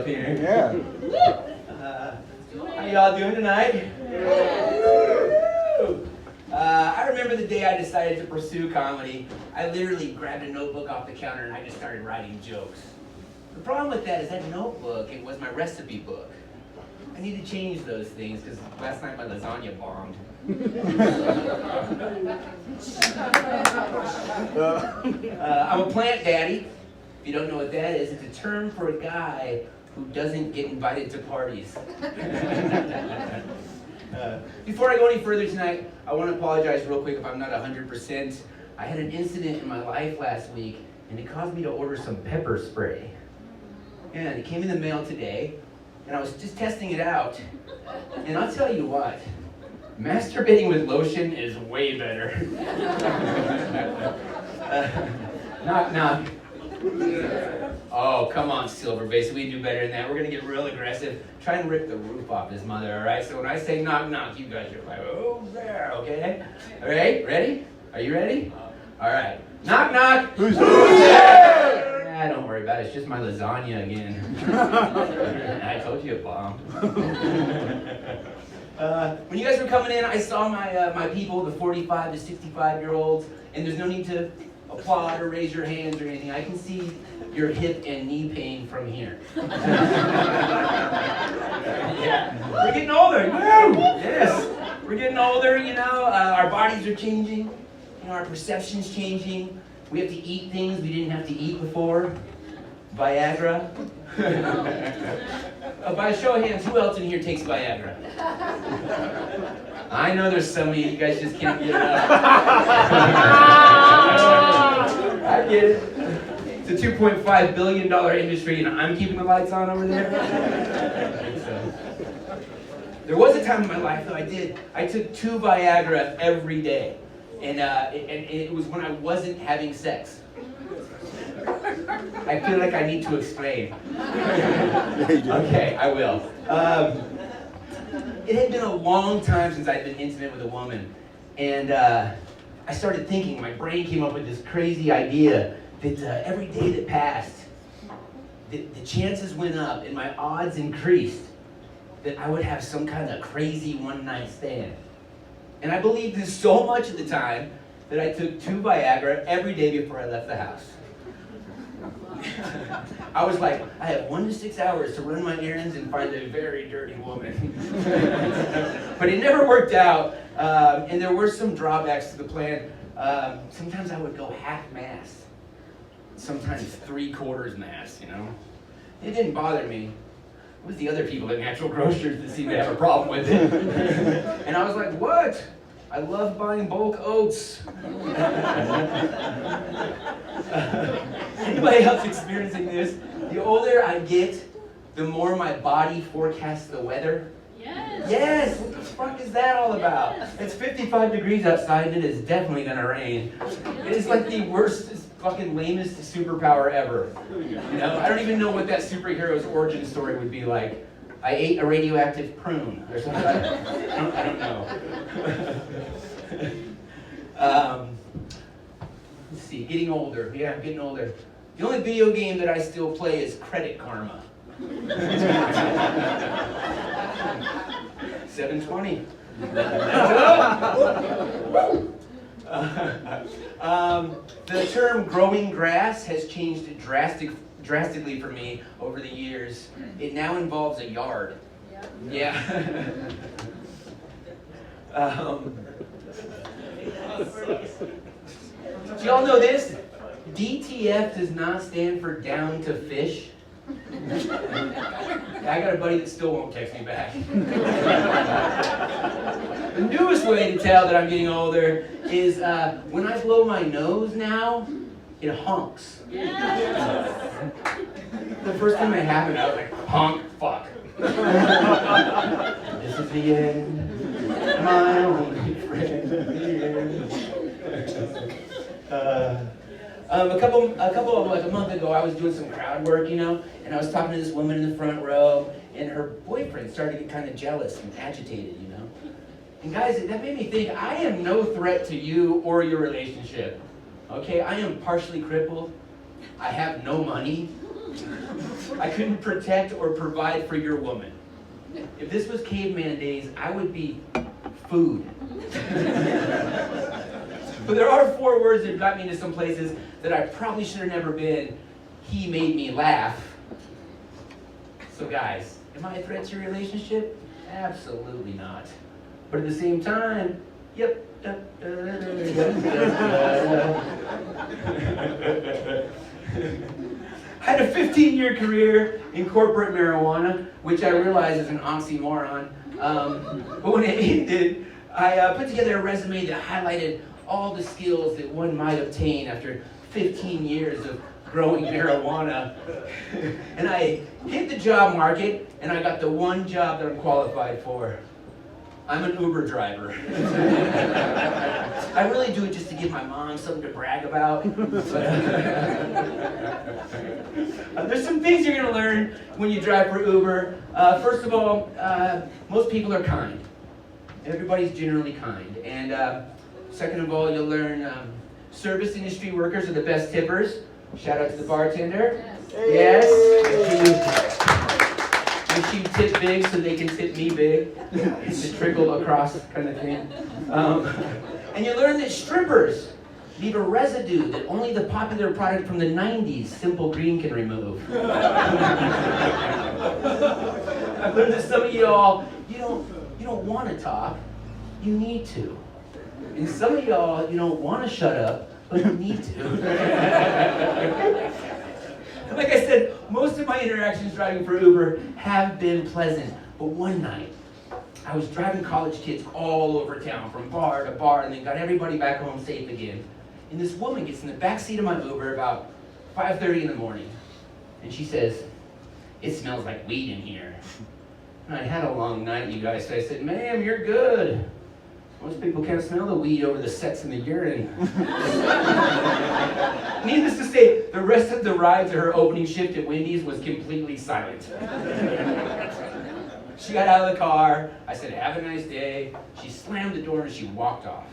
up here. Yeah. How y'all doing tonight? I remember the day I decided to pursue comedy. I literally grabbed a notebook off the counter and I just started writing jokes. The problem with that is that notebook, it was my recipe book. I need to change those things because last night my lasagna bombed. I'm a plant daddy. If you don't know what that is, it's a term for a guy who doesn't get invited to parties. Before I go any further tonight, I want to apologize real quick if I'm not 100%. I had an incident in my life last week, and it caused me to order some pepper spray. And it came in the mail today, and I was just testing it out. And I'll tell you what, masturbating with lotion is way better. Knock, knock. Oh, come on, Silverbase. We do better than that. We're going to get real aggressive. Try and rip the roof off his mother, all right? So when I say knock, knock, you guys are like, oh, there, okay? All right, ready? Are you ready? All right. Knock, knock. Who's there? Nah, don't worry about it. It's just my lasagna again. I told you it bombed. When you guys were coming in, I saw my people, the 45 to 65-year-olds, and there's no need to applaud or raise your hands or anything. I can see your hip and knee pain from here. Yeah. We're getting older. Woo! Yes. We're getting older, you know. Our bodies are changing. You know, our perception's changing. We have to eat things we didn't have to eat before. Viagra. By a show of hands, who else in here takes Viagra? I know there's some of you guys just can't get it up. I get it. It's a $2.5 billion industry, and I'm keeping the lights on over there. So, there was a time in my life, though, I took 2 Viagra every day, and it was when I wasn't having sex. I feel like I need to explain. Okay, I will. It had been a long time since I'd been intimate with a woman, and I started thinking, my brain came up with this crazy idea that every day that passed, the chances went up and my odds increased that I would have some kind of crazy one-night stand. And I believed this so much at the time that I took 2 Viagra every day before I left the house. I was like, I have 1 to 6 hours to run my errands and find a very dirty woman. But it never worked out, and there were some drawbacks to the plan. Sometimes I would go half-mast. Sometimes 3/4 mass, you know. It didn't bother me. It was the other people at Natural Grocers that seemed to have a problem with it. And I was like, what? I love buying bulk oats. Anybody else experiencing this? The older I get, the more my body forecasts the weather. Yes. Yes! What the fuck is that all about? Yes. It's 55 degrees outside and it is definitely gonna rain. It is like the worst, fucking lamest superpower ever. You know, I don't even know what that superhero's origin story would be like. I ate a radioactive prune or something. I don't know. Let's see, getting older. Yeah, I'm getting older. The only video game that I still play is Credit Karma. 720. The term growing grass has changed drastically for me over the years. It now involves a yard. Yeah. Do y'all know this? DTF does not stand for down to fish. I got a buddy that still won't text me back. The newest way to tell that I'm getting older is when I blow my nose now, it honks. Yes. The first time it happened, I was like, honk, fuck. This is the end, my only friend, the end. A month ago, I was doing some crowd work, you know, and I was talking to this woman in the front row, and her boyfriend started to get kind of jealous and agitated, you know. And guys, that made me think, I am no threat to you or your relationship, okay? I am partially crippled. I have no money. I couldn't protect or provide for your woman. If this was caveman days, I would be food. But there are 4 words that got me into some places that I probably should have never been. He made me laugh. So guys, am I a threat to your relationship? Absolutely not. But at the same time, yep. I had a 15-year career in corporate marijuana, which I realize is an oxymoron. But when it ended, I put together a resume that highlighted all the skills that one might obtain after 15 years of growing marijuana. And I hit the job market, and I got the one job that I'm qualified for. I'm an Uber driver. I really do it just to give my mom something to brag about. There's some things you're going to learn when you drive for Uber. First of all, most people are kind. Everybody's generally kind. And second of all, you'll learn service industry workers are the best tippers. Shout out to the bartender. Yes. Make sure you tip big so they can tip me big. It's a trickle across kind of thing. And you learn that strippers leave a residue that only the popular product from the 90s, Simple Green, can remove. I've learned that some of y'all, you don't want to talk, you need to. And some of y'all, you don't want to shut up, but you need to. Like I said, most of my interactions driving for Uber have been pleasant. But one night, I was driving college kids all over town, from bar to bar, and then got everybody back home safe again. And this woman gets in the back seat of my Uber about 5:30 in the morning. And she says, "It smells like weed in here." And I had a long night, you guys, so I said, "Ma'am, you're good. Most people can't smell the weed over the sets in the urine." Needless to say, the rest of the ride to her opening shift at Wendy's was completely silent. She got out of the car. I said, "Have a nice day." She slammed the door and she walked off.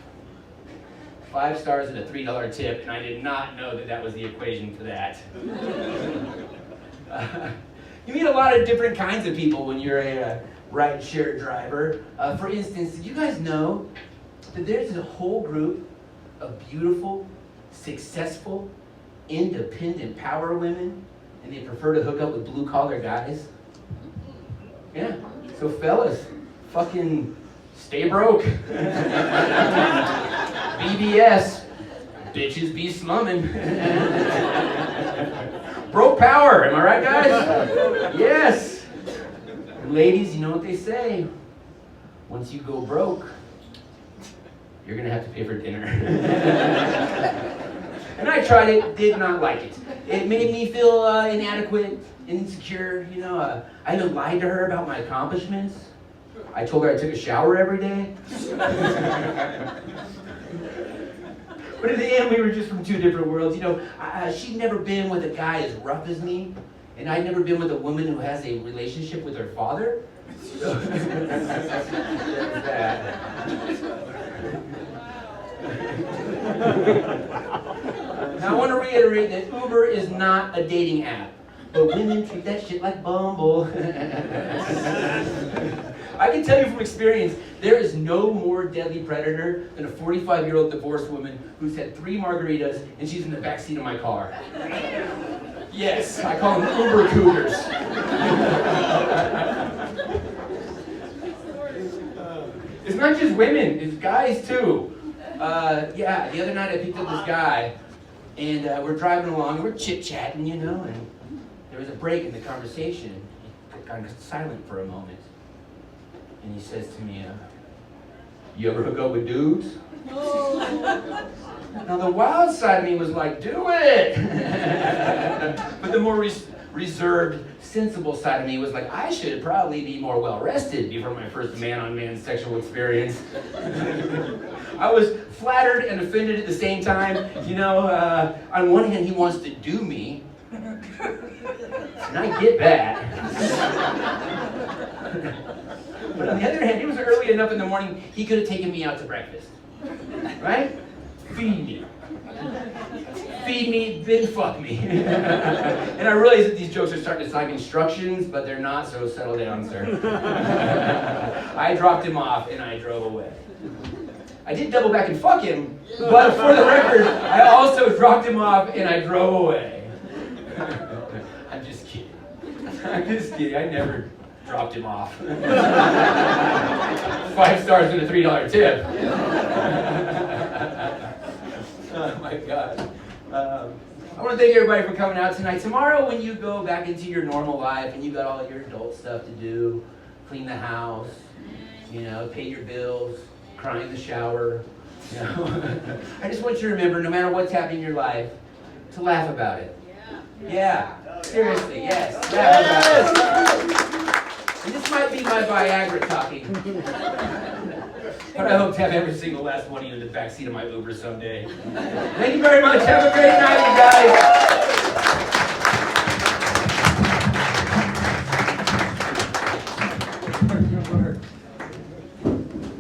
5 stars and a $3 tip, and I did not know that that was the equation for that. You meet a lot of different kinds of people when you're a ride-share driver. For instance, did you guys know that there's a whole group of beautiful, successful, independent power women, and they prefer to hook up with blue-collar guys? Yeah, so fellas, fucking stay broke. BBS, bitches be slumming. Broke power, am I right, guys? Yes. And ladies, you know what they say. Once you go broke, you're gonna have to pay for dinner. And I tried it, did not like it. It made me feel inadequate, insecure, you know. I even lied to her about my accomplishments. I told her I took a shower every day. But in the end, we were just from 2 different worlds. You know, she'd never been with a guy as rough as me, and I'd never been with a woman who has a relationship with her father. So that's that. Now I want to reiterate that Uber is not a dating app, but women treat that shit like Bumble. I can tell you from experience, there is no more deadly predator than a 45-year-old divorced woman who's had 3 margaritas and she's in the backseat of my car. Yes, I call them Uber cougars. It's not just women, it's guys too. Yeah, the other night I picked up this guy, and we're driving along, and we're chit-chatting, you know, and there was a break in the conversation. He got kind of silent for a moment. And he says to me, "You ever hook up with dudes?" Now the wild side of me was like, "Do it!" But the more reserved, sensible side of me was like, I should probably be more well-rested before my first man-on-man sexual experience. I was flattered and offended at the same time. You know, on one hand, he wants to do me, and I get that. But on the other hand, it was early enough in the morning, he could have taken me out to breakfast. Right? Feed me. feed me, then fuck me. And I realize that these jokes are starting to sound like instructions, but they're not, so settle down, sir. I dropped him off and I drove away. I did double back and fuck him, but for the record, I also dropped him off and I drove away. I'm just kidding. I'm just kidding. I never dropped him off. 5 stars and a $3 tip. Oh my God. I want to thank everybody for coming out tonight. Tomorrow when you go back into your normal life and you got all your adult stuff to do, clean the house, pay your bills, cry in the shower, I just want you to remember, no matter what's happening in your life, to laugh about it. Yeah. Seriously, yes. Laugh about it. And this might be my Viagra talking. But I hope to have every single last one of you in the backseat of my Uber someday. Thank you very much. Have a great night, you guys.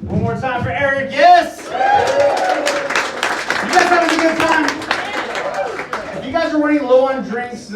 One more time for Eric, yes! You guys having a good time? If you guys are running low on drinks,